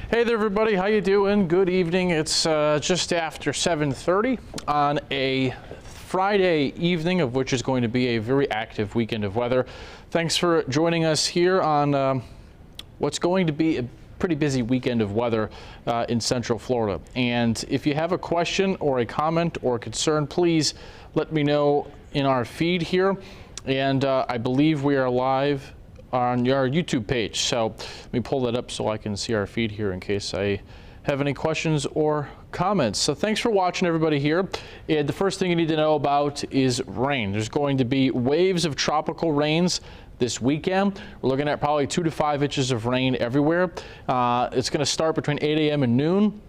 Hey there, everybody. How you doing? Good evening. It's just after 7:30 on a Friday evening, of which is going to be a very active weekend of weather. Thanks for joining us here on what's going to be a pretty busy weekend of weather in Central Florida. And if you have a question or a comment or a concern, please let me know in our feed here. And I believe we are live on our YouTube page. So let me pull that up so I can see our feed here in case I have any questions or comments. So thanks for watching, everybody here. And the first thing you need to know about is rain. There's going to be waves of tropical rains this weekend. We're looking at probably 2 to 5 inches of rain everywhere. It's going to start between 8 a.m. and noon.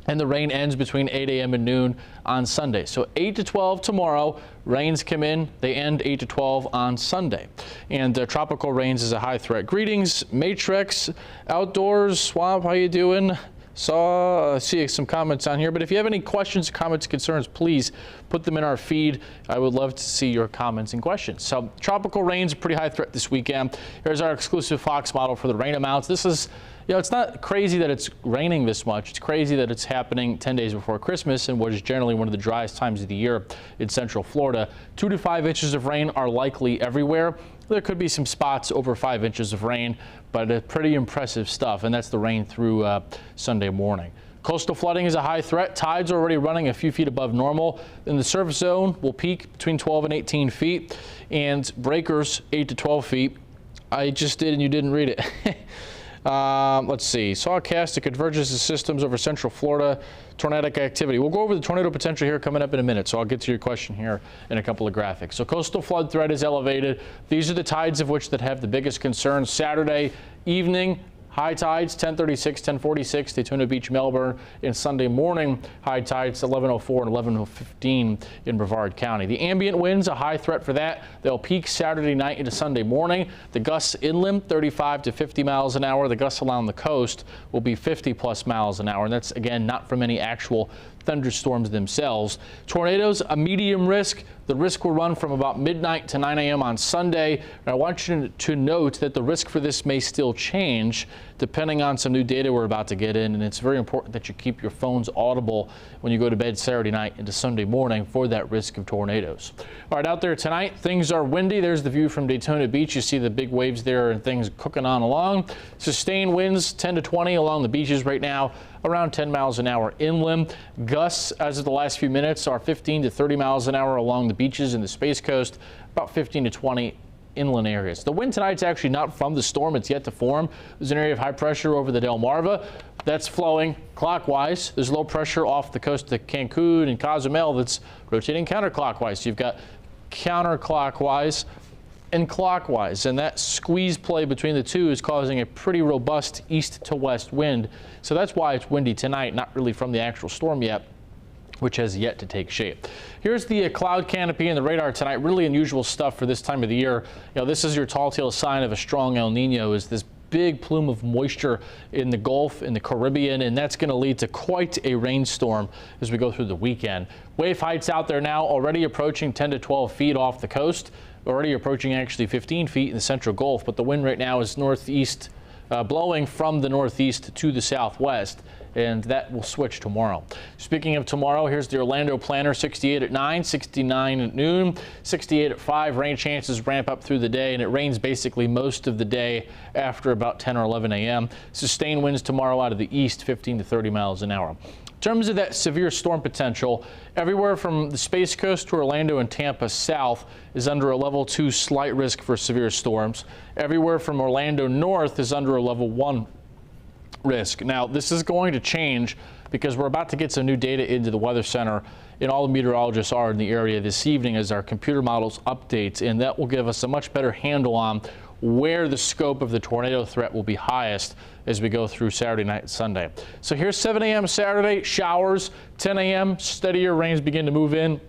And the rain ends between 8 a.m. and noon on Sunday. So 8 to 12 tomorrow, rains come in, they end 8 to 12 on Sunday. And tropical rains is a high threat. Greetings, Matrix, Outdoors, Swamp, how you doing? See some comments on here, but if you have any questions, comments, concerns, please put them in our feed. I would love to see your comments and questions. So tropical rains, a pretty high threat this weekend. Here's our exclusive Fox model for the rain amounts. This is, it's not crazy that it's raining this much. It's crazy that it's happening 10 days before Christmas and what is generally one of the driest times of the year in Central Florida. 2 to 5 inches of rain are likely everywhere. There could be some spots over 5 inches of rain, but pretty impressive stuff, and that's the rain through Sunday morning. Coastal flooding is a high threat. Tides are already running a few feet above normal. In the surface zone will peak between 12 and 18 feet, and breakers 8 to 12 feet. I just did, and you didn't read it. Let's see. Sawcast, the convergence of systems over Central Florida, tornadic activity. We'll go over the tornado potential here coming up in a minute, so I'll get to your question here in a couple of graphics. So coastal flood threat is elevated. These are the tides of which that have the biggest concerns. Saturday evening, high tides 10:36, 10:46, Daytona Beach, Melbourne, and Sunday morning high tides 11:04 and 11:15 in Brevard County. The ambient winds, a high threat for that. They'll peak Saturday night into Sunday morning. The gusts inland 35 to 50 miles an hour. The gusts along the coast will be 50 plus miles an hour, and that's again not from any actual thunderstorms themselves. Tornadoes, a medium risk. The risk will run from about midnight to 9 a.m. on Sunday. And I want you to note that the risk for this may still change depending on some new data we're about to get in. And it's very important that you keep your phones audible when you go to bed Saturday night into Sunday morning for that risk of tornadoes. All right, out there tonight, things are windy. There's the view from Daytona Beach. You see the big waves there and things cooking on along. Sustained winds 10 to 20 along the beaches right now, around 10 miles an hour inland. Gusts, as of the last few minutes, are 15 to 30 miles an hour along the beaches and the Space Coast, about 15 to 20 inland areas. The wind tonight's actually not from the storm. It's yet to form. There's an area of high pressure over the Delmarva that's flowing clockwise. There's low pressure off the coast of Cancun and Cozumel that's rotating counterclockwise. So you've got counterclockwise and clockwise, and that squeeze play between the two is causing a pretty robust east to west wind. So that's why it's windy tonight, not really from the actual storm yet, which has yet to take shape. Here's the cloud canopy and the radar tonight. Really unusual stuff for this time of the year. This is your tall tale sign of a strong El Nino, is this big plume of moisture in the Gulf, in the Caribbean, and that's going to lead to quite a rainstorm as we go through the weekend. Wave heights out there now already approaching 10 to 12 feet off the coast, already approaching actually 15 feet in the central Gulf, but the wind right now is northeast, blowing from the northeast to the southwest, and that will switch tomorrow. Speaking of tomorrow, here's the Orlando planner. 68 at 9, 69 at noon, 68 at 5. Rain chances ramp up through the day, and it rains basically most of the day after about 10 or 11 a.m. Sustained winds tomorrow out of the east, 15 to 30 miles an hour. In terms of that severe storm potential, everywhere from the Space Coast to Orlando and Tampa south is under a level 2 slight risk for severe storms. Everywhere from Orlando north is under a level 1 risk. Now, this is going to change because we're about to get some new data into the Weather Center, and all the meteorologists are in the area this evening as our computer models update, and that will give us a much better handle on where the scope of the tornado threat will be highest as we go through Saturday night and Sunday. So here's 7 a.m. Saturday, showers. 10 a.m., steadier rains begin to move in.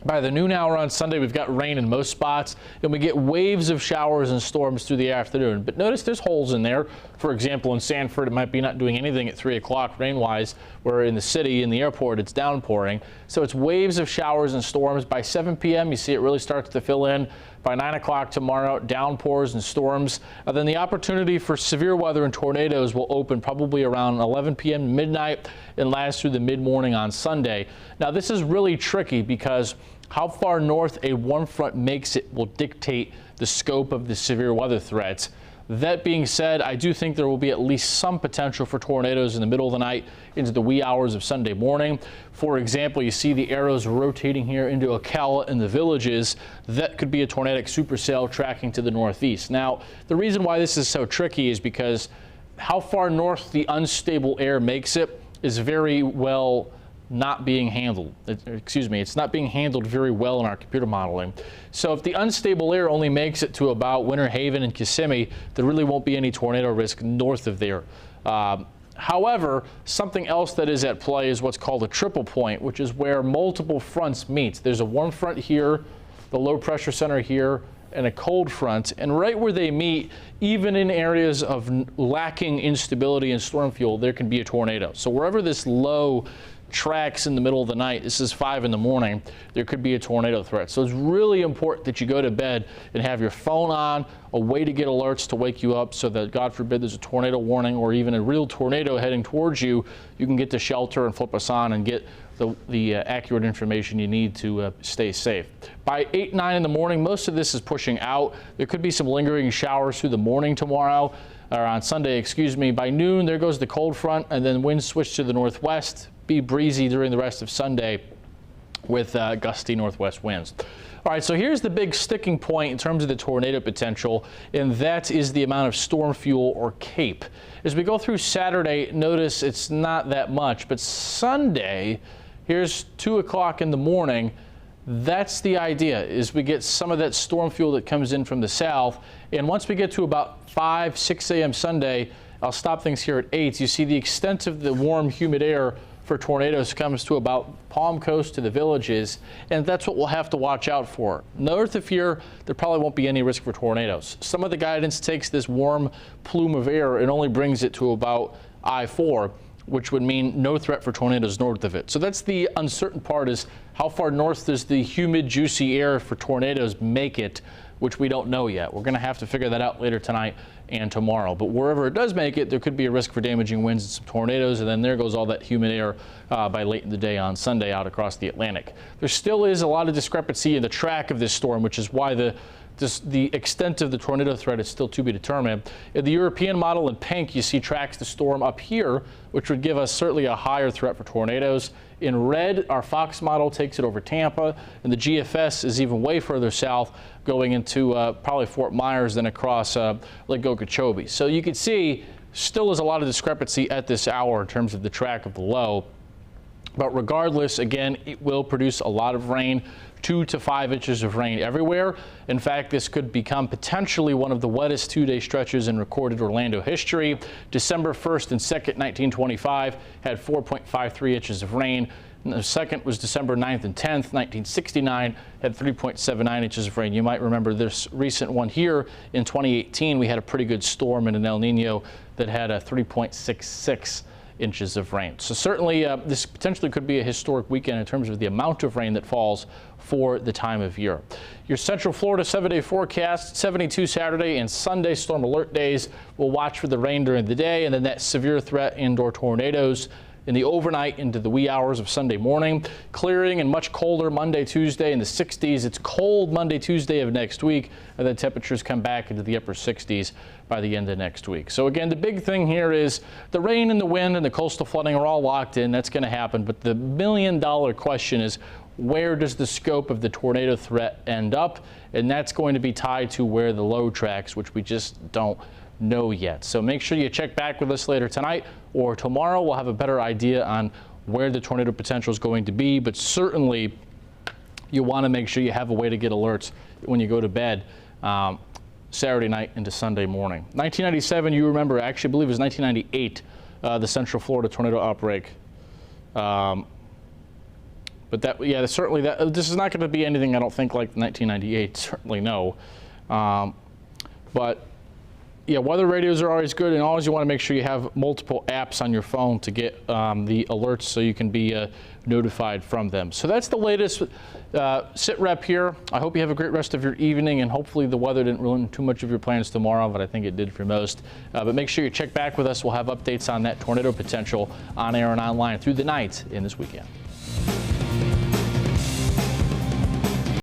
By the noon hour on Sunday, we've got rain in most spots, and we get waves of showers and storms through the afternoon. But notice there's holes in there. For example, in Sanford, it might be not doing anything at 3 o'clock rain-wise, where in the city, in the airport, it's downpouring. So it's waves of showers and storms. By 7 p.m., you see it really starts to fill in. By 9 o'clock tomorrow, downpours and storms. Then the opportunity for severe weather and tornadoes will open probably around 11 p.m. midnight and last through the mid-morning on Sunday. Now, this is really tricky because how far north a warm front makes it will dictate the scope of the severe weather threats. That being said, I do think there will be at least some potential for tornadoes in the middle of the night into the wee hours of Sunday morning. For example, you see the arrows rotating here into Ocala and the Villages. That could be a tornadic supercell tracking to the northeast. Now, the reason why this is so tricky is because how far north the unstable air makes it is very well not being handled. It's not being handled very well in our computer modeling. So if the unstable air only makes it to about Winter Haven and Kissimmee, there really won't be any tornado risk north of there. However, something else that is at play is what's called a triple point, which is where multiple fronts meet. There's a warm front here, the low pressure center here, and a cold front, and right where they meet, even in areas of lacking instability and storm fuel, there can be a tornado. So wherever this low tracks in the middle of the night, this is 5 in the morning, there could be a tornado threat. So it's really important that you go to bed and have your phone on, a way to get alerts to wake you up so that, God forbid, there's a tornado warning or even a real tornado heading towards you, you can get to shelter and flip us on and get the accurate information you need to stay safe. By 8, 9 in the morning, most of this is pushing out. There could be some lingering showers through the morning tomorrow, or on Sunday, excuse me. By noon, there goes the cold front, and then winds switch to the northwest. Be breezy during the rest of Sunday with gusty northwest winds. All right, so here's the big sticking point in terms of the tornado potential, and that is the amount of storm fuel or CAPE. As we go through Saturday, notice it's not that much, but Sunday, here's 2 o'clock in the morning. That's the idea, is we get some of that storm fuel that comes in from the south, and once we get to about 5, 6 a.m. Sunday, I'll stop things here at 8. You see the extent of the warm, humid air for tornadoes comes to about Palm Coast to the Villages, and that's what we'll have to watch out for. North of here, there probably won't be any risk for tornadoes. Some of the guidance takes this warm plume of air and only brings it to about I-4, which would mean no threat for tornadoes north of it. So that's the uncertain part, is how far north does the humid, juicy air for tornadoes make it, which we don't know yet. We're going to have to figure that out later tonight and tomorrow. But wherever it does make it, there could be a risk for damaging winds and some tornadoes, and then there goes all that humid air by late in the day on Sunday out across the Atlantic. There still is a lot of discrepancy in the track of this storm, which is why the extent of the tornado threat is still to be determined. In the European model in pink, you see tracks the storm up here, which would give us certainly a higher threat for tornadoes. In red, our Fox model takes it over Tampa, and the GFS is even way further south, going into probably Fort Myers, then across Lake Okeechobee. So you can see still is a lot of discrepancy at this hour in terms of the track of the low. But regardless, again, it will produce a lot of rain, 2 to 5 inches of rain everywhere. In fact, this could become potentially one of the wettest 2-day stretches in recorded Orlando history. December 1st and 2nd, 1925, had 4.53 inches of rain. And the second was December 9th and 10th, 1969, had 3.79 inches of rain. You might remember this recent one here in 2018. We had a pretty good storm in an El Nino that had a 3.66 inches of rain. So certainly this potentially could be a historic weekend in terms of the amount of rain that falls for the time of year. Your Central Florida 7-day forecast, 72 Saturday and Sunday storm alert days. We'll watch for the rain during the day, and then that severe threat indoor tornadoes in the overnight into the wee hours of Sunday morning. Clearing and much colder Monday, Tuesday in the 60s. It's cold Monday, Tuesday of next week, and then temperatures come back into the upper 60s by the end of next week. So again, the big thing here is the rain and the wind and the coastal flooding are all locked in. That's going to happen. But the million-dollar question is, where does the scope of the tornado threat end up? And that's going to be tied to where the low tracks, which we just don't know yet. So make sure you check back with us later tonight or tomorrow. We'll have a better idea on where the tornado potential is going to be, but certainly you want to make sure you have a way to get alerts when you go to bed Saturday night into Sunday morning. 1997, you remember, I actually believe it was 1998, the Central Florida tornado outbreak. But that, yeah, certainly this is not going to be anything, I don't think, like 1998, certainly no. But Yeah, weather radios are always good, and always you want to make sure you have multiple apps on your phone to get the alerts so you can be notified from them. So that's the latest sit rep here. I hope you have a great rest of your evening, and hopefully the weather didn't ruin too much of your plans tomorrow, but I think it did for most. But make sure you check back with us. We'll have updates on that tornado potential on air and online through the night in this weekend.